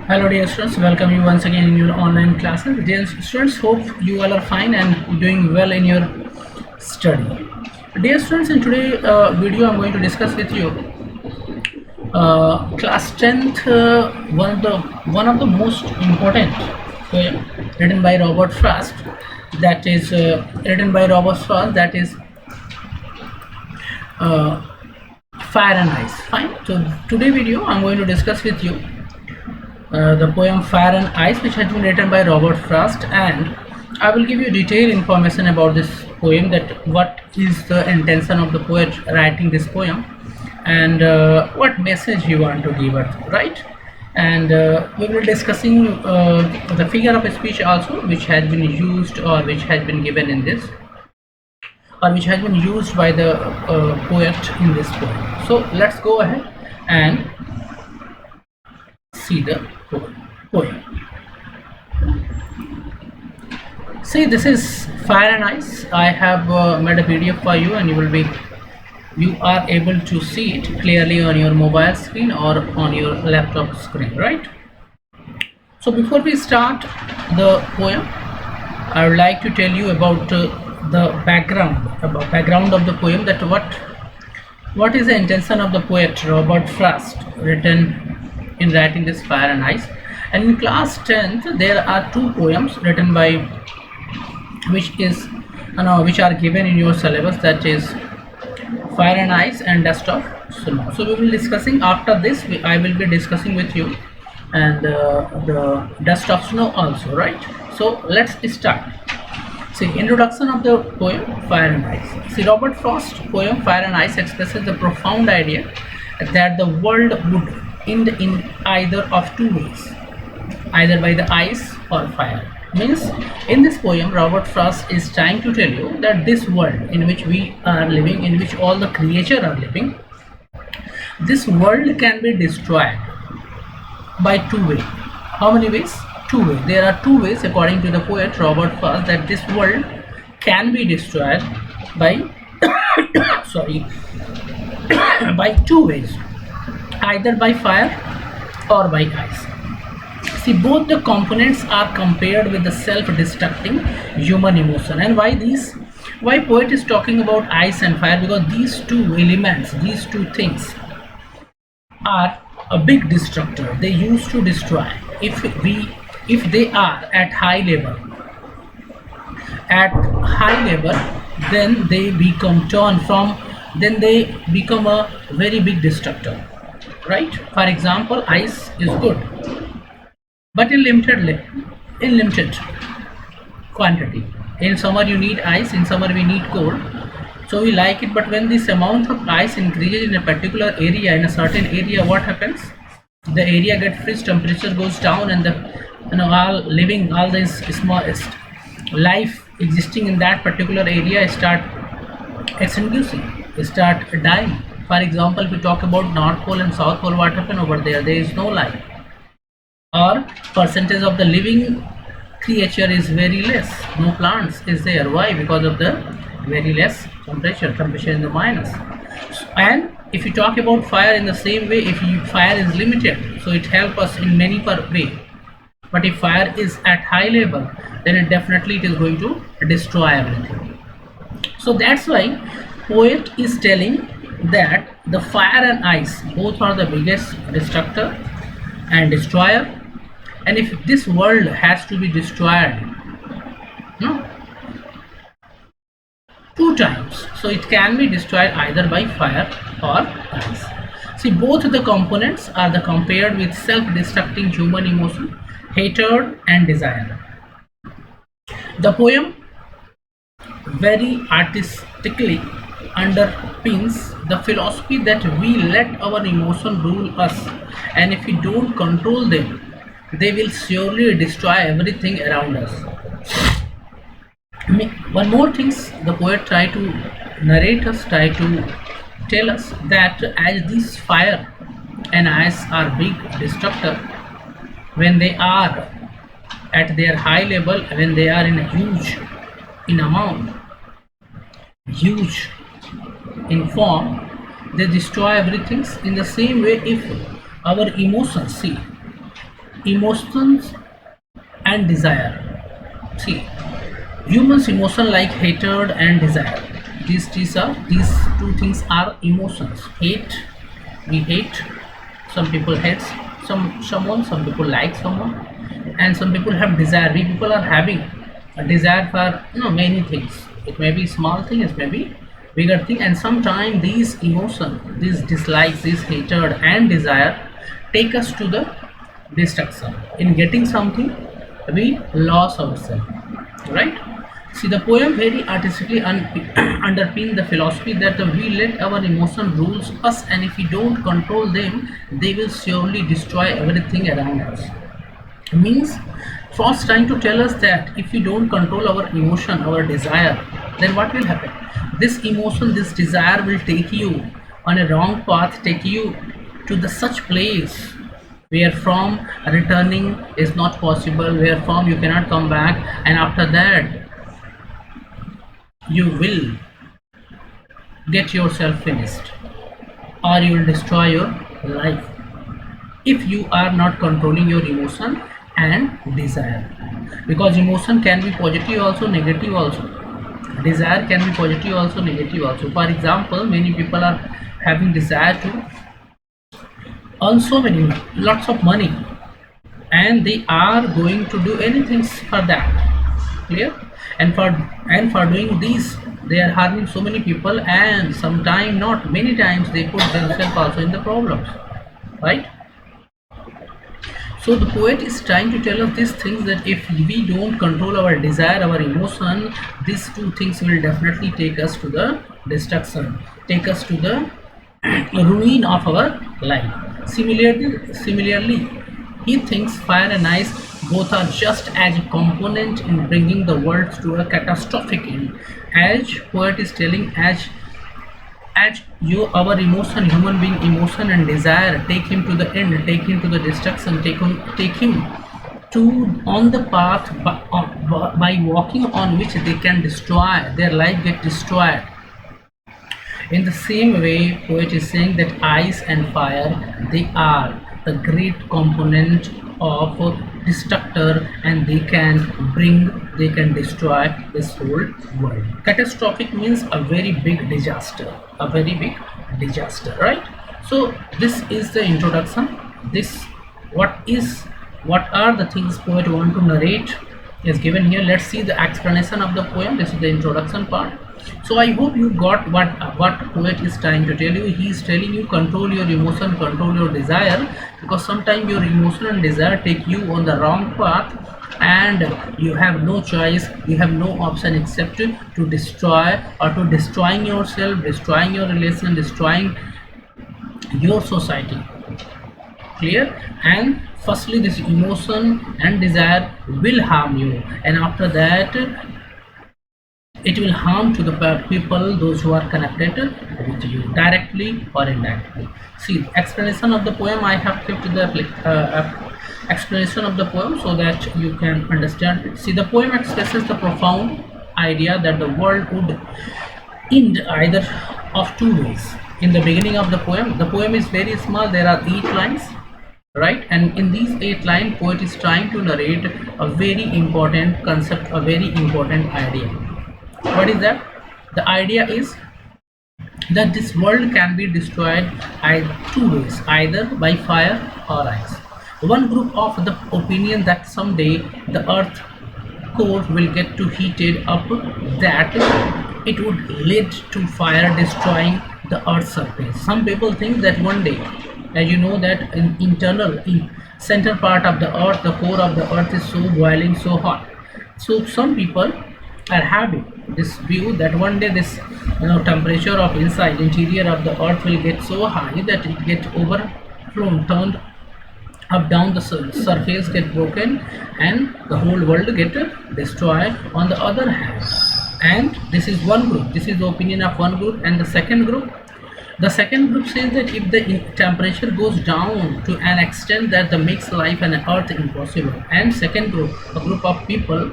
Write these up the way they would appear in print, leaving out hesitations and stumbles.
Hello dear students, welcome you once again in your online classes. Dear students, hope you all are fine and doing well in your study. Dear students, in today's video I'm going to discuss with you class 10th, one of the most important poem written by Robert Frost, that is Fire and Ice. Fine. So today video I'm going to discuss with you the poem Fire and Ice, which has been written by Robert Frost, and I will give you detailed information about this poem, that what is the intention of the poet writing this poem, and what message he want to give it, right? And we will be discussing the figure of speech also, which has been used or which has been given in this, or which has been used by the poet in this poem. So let's go ahead and see the poem. See, this is Fire and Ice. I have made a PDF for you, and you are able to see it clearly on your mobile screen or on your laptop screen, right? So before we start the poem, I would like to tell you about the background of the poem, that what is the intention of the poet Robert Frost in writing this Fire and Ice. And in class 10th there are two poems written by which are given in your syllabus, that is Fire and Ice and Dust of Snow. So we will be discussing after this. I will be discussing with you and the Dust of Snow also, right? So let's start. See, introduction of the poem Fire and Ice. See, Robert Frost's poem Fire and Ice expresses the profound idea that the world would end in either of two ways, either by the ice or fire. Means, in this poem Robert Frost is trying to tell you that this world in which we are living, in which all the creatures are living, this world can be destroyed by two ways. How many ways? Two ways. There are two ways, according to the poet Robert Frost, that this world can be destroyed by by two ways, either by fire or by ice. See, both the components are compared with the self-destructing human emotion. And why poet is talking about ice and fire? Because these two elements, these two things are a big destructor. They used to destroy. If they are at high level, then they become a very big destructor, right? For example, ice is good, but in limited quantity. In summer you need ice, in summer we need cold, so we like it. But when this amount of ice increases in a particular area, in a certain area, what happens? The area gets freeze, temperature goes down, and all this smallest life existing in that particular area start extinguishing, start dying. For example, if we talk about North Pole and South Pole, what happened over there? There is no life, or percentage of the living creature is very less. No plants is there. Why? Because of the very less temperature in the minus. And if you talk about fire, in the same way, fire is limited, so it helps us in many way. But if fire is at high level, then it is going to destroy everything. So that's why poet is telling that the fire and ice both are the biggest destructor and destroyer. And if this world has to be destroyed two times, so it can be destroyed either by fire or ice. See, both the components are compared with self-destructing human emotion, hatred and desire. The poem very artistically underpins the philosophy that we let our emotion rule us, and if we don't control them, they will surely destroy everything around us. One more thing, the poet try to tell us that as this fire and ice are big destructor, when they are at their high level, when they are in a huge in amount, huge in form, they destroy everything. In the same way, if our emotions, see, emotions and desire. See, humans emotion like hatred and desire. These two things are emotions. Hate, we hate. Some people hate someone. Some people like someone, and some people have desire. We people are having a desire for many things. It may be small thing, it may be bigger thing, and sometimes these emotion, these dislikes, this hatred and desire take us to the destruction. In getting something, we lost ourselves, right? See, the poem very artistically underpin the philosophy that we let our emotion rules us, and if we don't control them, they will surely destroy everything around us. Means Frost trying to tell us that if we don't control our emotion, our desire, then what will happen? This emotion, this desire will take you on a wrong path, take you to the such place where from returning is not possible, where from you cannot come back, and after that you will get yourself finished, or you will destroy your life if you are not controlling your emotion and desire. Because emotion can be positive also, negative also. Desire can be positive also, negative also. For example, many people are having desire to earn so many lots of money, and they are going to do anything for that. Clear? And for doing this, they are harming so many people, and sometimes, not many times, they put themselves also in the problems, right? So the poet is trying to tell us these things, that if we don't control our desire, our emotion, these two things will definitely take us to the destruction, take us to the ruin of our life. Similarly, he thinks fire and ice both are just as a component in bringing the world to a catastrophic end. As poet is telling, as our emotion, human being emotion and desire take him to the end, take him to the destruction, take him to on the path by walking on which they can destroy their life, get destroyed. In the same way, poet is saying that ice and fire, they are the great component of destructor, and they can destroy this whole world. Catastrophic means a very big disaster, right? So this is the introduction. This what are the things poet want to narrate is given here. Let's see the explanation of the poem. This is the introduction part. So I hope you got what poet is trying to tell you. He is telling you, control your emotion, control your desire, because sometimes your emotion and desire take you on the wrong path, and you have no choice, you have no option except to destroy, or to destroying yourself, destroying your relation, destroying your society. Clear? And firstly, this emotion and desire will harm you, and after that it will harm to the people, those who are connected with you, directly or indirectly. See, the explanation of the poem, I have kept the explanation of the poem so that you can understand it. See, the poem expresses the profound idea that the world would end either of two ways. In the beginning of the poem is very small, there are 8 lines, right? And in these 8 lines, poet is trying to narrate a very important concept, a very important idea. What is that? The idea is that this world can be destroyed two ways, either by fire or ice. One group of the opinion that someday the earth core will get too heated up, that it would lead to fire destroying the earth's surface. Some people think that one day, as you know, that in center part of the earth, the core of the earth is so boiling, so hot. So some people are having this view that one day this temperature of interior of the earth will get so high that it gets overflown, turned up, down, the surface get broken, and the whole world get destroyed. On the other hand, and this is one group, this is the opinion of one group. And the second group says that if the temperature goes down to an extent that makes life on earth impossible. And second group, a group of people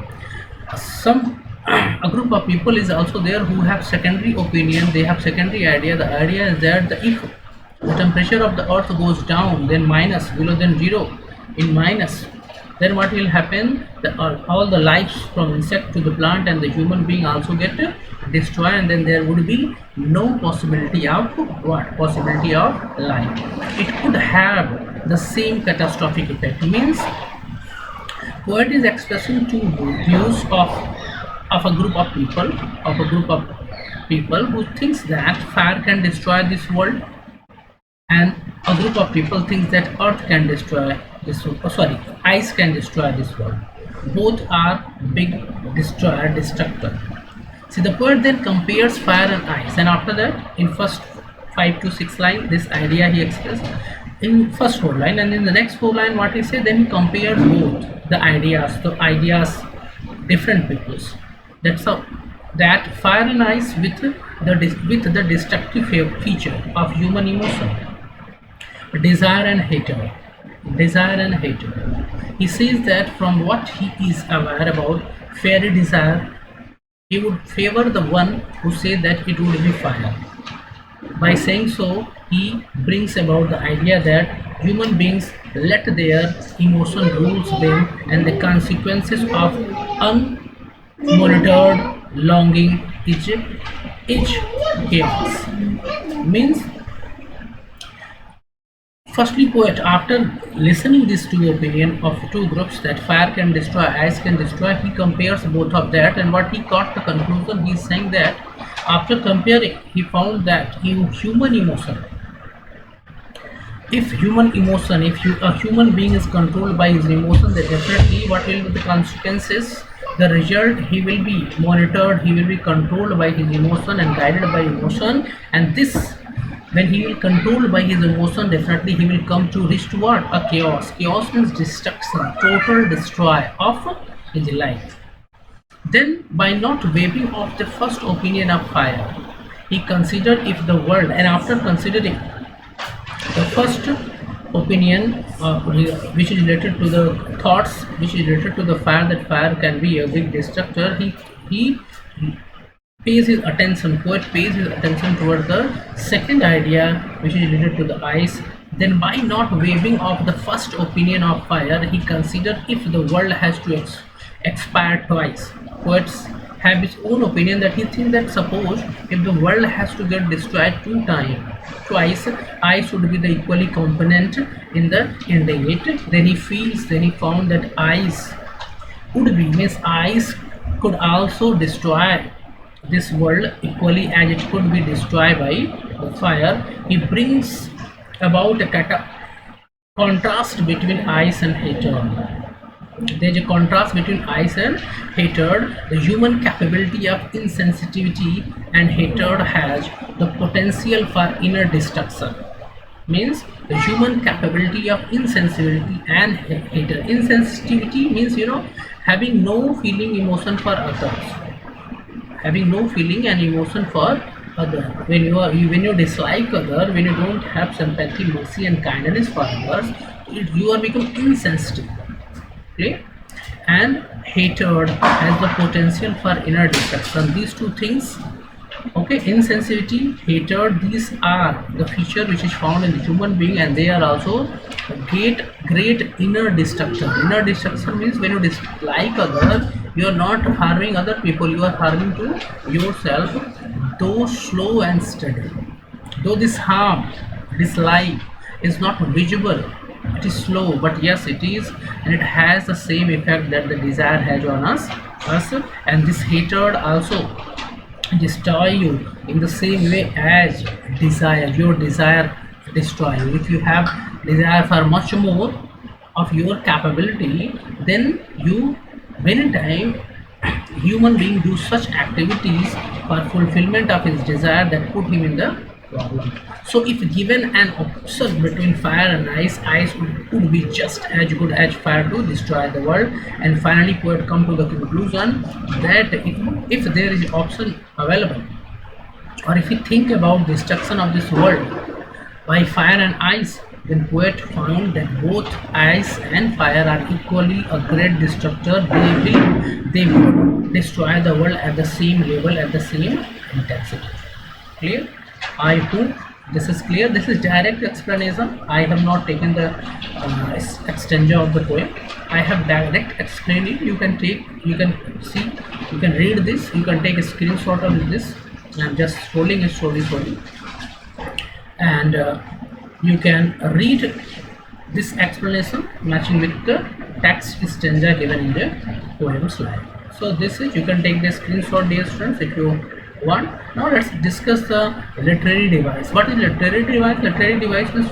is also there who have secondary opinion, they have secondary idea. The idea is that if the temperature of the earth goes down, then minus, below than 0, in minus, then what will happen? All the lives from insect to the plant and the human being also get destroyed, and then there would be no possibility of what? Possibility of life. It could have the same catastrophic effect. Means poet is expressing two views of a group of people, who thinks that fire can destroy this world, and a group of people thinks that earth can destroy this world. Oh, sorry, ice can destroy this world. Both are big destroyer, destructor. See, the poet then compares fire and ice, and after that, in first 5 to 6 line, this idea he expressed in first 4 line, and in the next 4 line, what he said, then he compared both the ideas, different peoples. That's how that fire and ice with the destructive feature of human emotion, desire and hatred. He says that from what he is aware about fairy desire, he would favor the one who says that it would be fire. By saying so, he brings about the idea that human beings let their emotion rules them, and the consequences of unmonitored longing is chaos. Means, firstly, poet, after listening these two opinion of two groups that fire can destroy, ice can destroy, he compares both of that, and what he got the conclusion, he is saying that after comparing, he found that in human emotion, if a human being is controlled by his emotion, then definitely what will be the consequences? The result, he will be monitored, he will be controlled by his emotion and guided by emotion, and this, when he will controlled by his emotion, definitely he will come to reach toward a chaos. Chaos means destruction, total destroy of his life. Then, by not waiving off the first opinion of fire, he considered if the world, and after considering the first opinion which is related to the thoughts, which is related to the fire, that fire can be a big destructor, he pays his attention, poet pays his attention toward the second idea which is related to the ice. Then by not waiving off the first opinion of fire, he considered if the world has to expire twice. Poets have his own opinion that he thinks that suppose if the world has to get destroyed twice, ice would be the equally component in it. Then he found that ice would be, means ice could also destroy this world equally as it could be destroyed by the fire. He brings about a contrast between ice and hatred. There is a contrast between ice and hatred. The human capability of insensitivity and hatred has the potential for inner destruction. Means the human capability of insensitivity and hatred. Insensitivity means, having no feeling emotion for others, having no feeling and emotion for other. When you dislike other, when you don't have sympathy, mercy and kindness for others, you are become insensitive. Okay? And hatred has the potential for inner destruction. These two things, okay, insensitivity, hatred, these are the feature which is found in the human being, and they are also great inner destruction. Inner destruction means when you dislike other, you are not harming other people, you are harming to yourself, though slow and steady. Though this harm, dislike is not visible, it is slow, but yes, it is, and it has the same effect that the desire has on us. And this hatred also destroy you in the same way as desire. Your desire destroy you. If you have desire for much more of your capability, then you, many times human being do such activities for fulfillment of his desire that put him in the problem. So if given an option between fire and ice would be just as good as fire to destroy the world. And finally poet come to the conclusion that if there is option available, or if we think about destruction of this world by fire and ice, then poet found that both ice and fire are equally a great destructor. They will destroy the world at the same level, at the same intensity. Clear? I hope This is clear. This is direct explanation. I have not taken the extension of the poem. I have direct explained it. You can take, you can see, you can read this, you can take a screenshot of this. I'm just scrolling and slowly, and you can read this explanation matching with the text stanza given in the poem slide. So this is, you can take the screenshot, dear students, if you want. Now let's discuss the literary device. What is literary device? Literary device is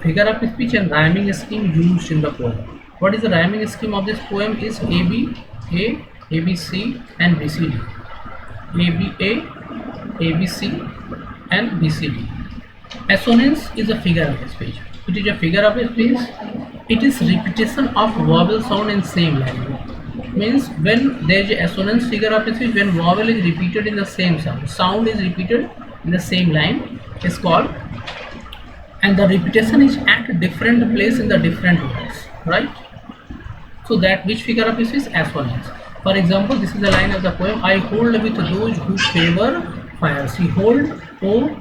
figure of speech and rhyming scheme used in the poem. What is the rhyming scheme of this poem? Is A B C and B C D. A B C and B C D. Assonance is a figure of speech. It is a figure of speech. It is repetition of vowel sound in same line. Means when there is a assonance figure of speech, when vowel is repeated in the same sound is repeated in the same line is called, and the repetition is at a different place in the different words, right? So that which figure of speech is assonance. For example, this is the line of the poem: I hold with those who favor fire. See, hold, oh,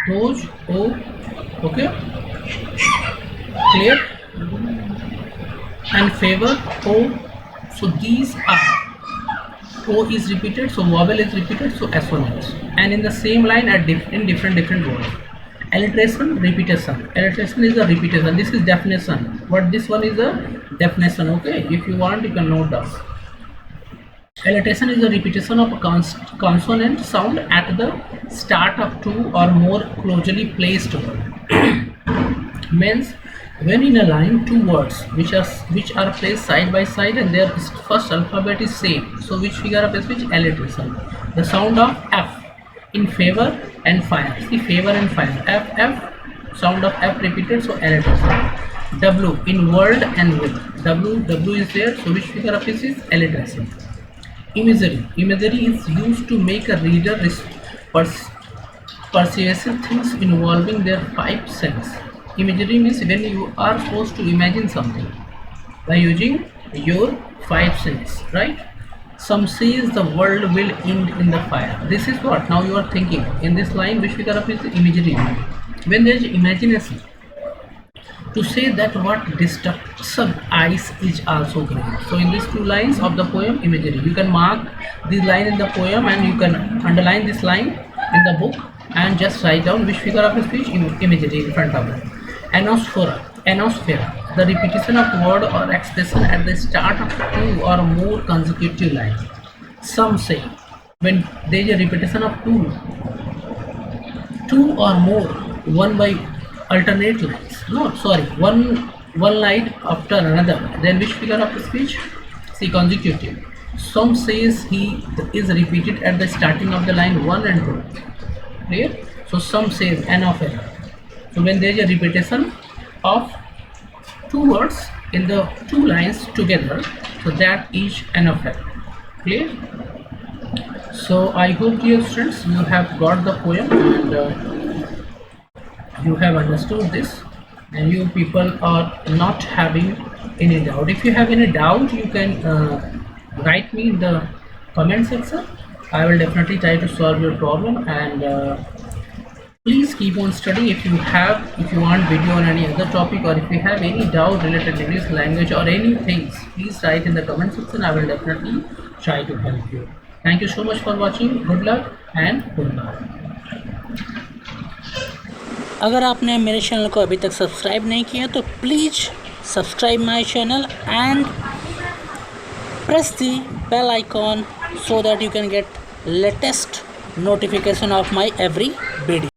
those, oh, okay, clear, and favor, oh. So these are, O is repeated, so vowel is repeated, so assonance, and in the same line at in different words. Alliteration, repetition. Alliteration is a repetition. This is definition. What this one is a definition. Okay, if you want, you can note down. Alliteration is a repetition of a consonant sound at the start of two or more closely placed words. Means when in a line two words which are placed side by side and their first alphabet is same, so which figure of speech? Alliteration. The sound of F in favor and fire. See, favor and fire. F, sound of F repeated, so alliteration. W in world and with. W is there, so which figure of speech is? Alliteration. Imagery. Imagery is used to make a reader persuasive things involving their five senses. Imagery means when you are supposed to imagine something by using your five senses, right? Some says the world will end in the fire. This is what now you are thinking in this line. Which figure of is imagery? When there is imagination, to say that what destructs ice is also great. So in these two lines of the poem, imagery, you can mark this line in the poem and you can underline this line in the book and just write down which figure of speech? Imagery in front of it. Anosphere, the repetition of word or expression at the start of two or more consecutive lines. Some say when there is a repetition of two or more, one by alternate lines. No, sorry, one line after another. Then which figure of speech? See, consecutive. Some says he is repeated at the starting of the line 1 and 2. Clear? So some says anosphere. So when there is a repetition of two words in the two lines together, so that is anosphere. Clear? So I hope, dear students, you have got the poem and you have understood this, and you people are not having any doubt. If you have any doubt, you can write me in the comment section. I will definitely try to solve your problem, and please keep on studying. If you want video on any other topic, or if you have any doubt related to English language or anything, please write in the comment section. I will definitely try to help you. Thank you so much for watching. Good luck and goodbye. अगर आपने मेरे channel को अभी तक subscribe नहीं किया तो please subscribe my channel and press the bell icon so that you can get latest notification of my every video.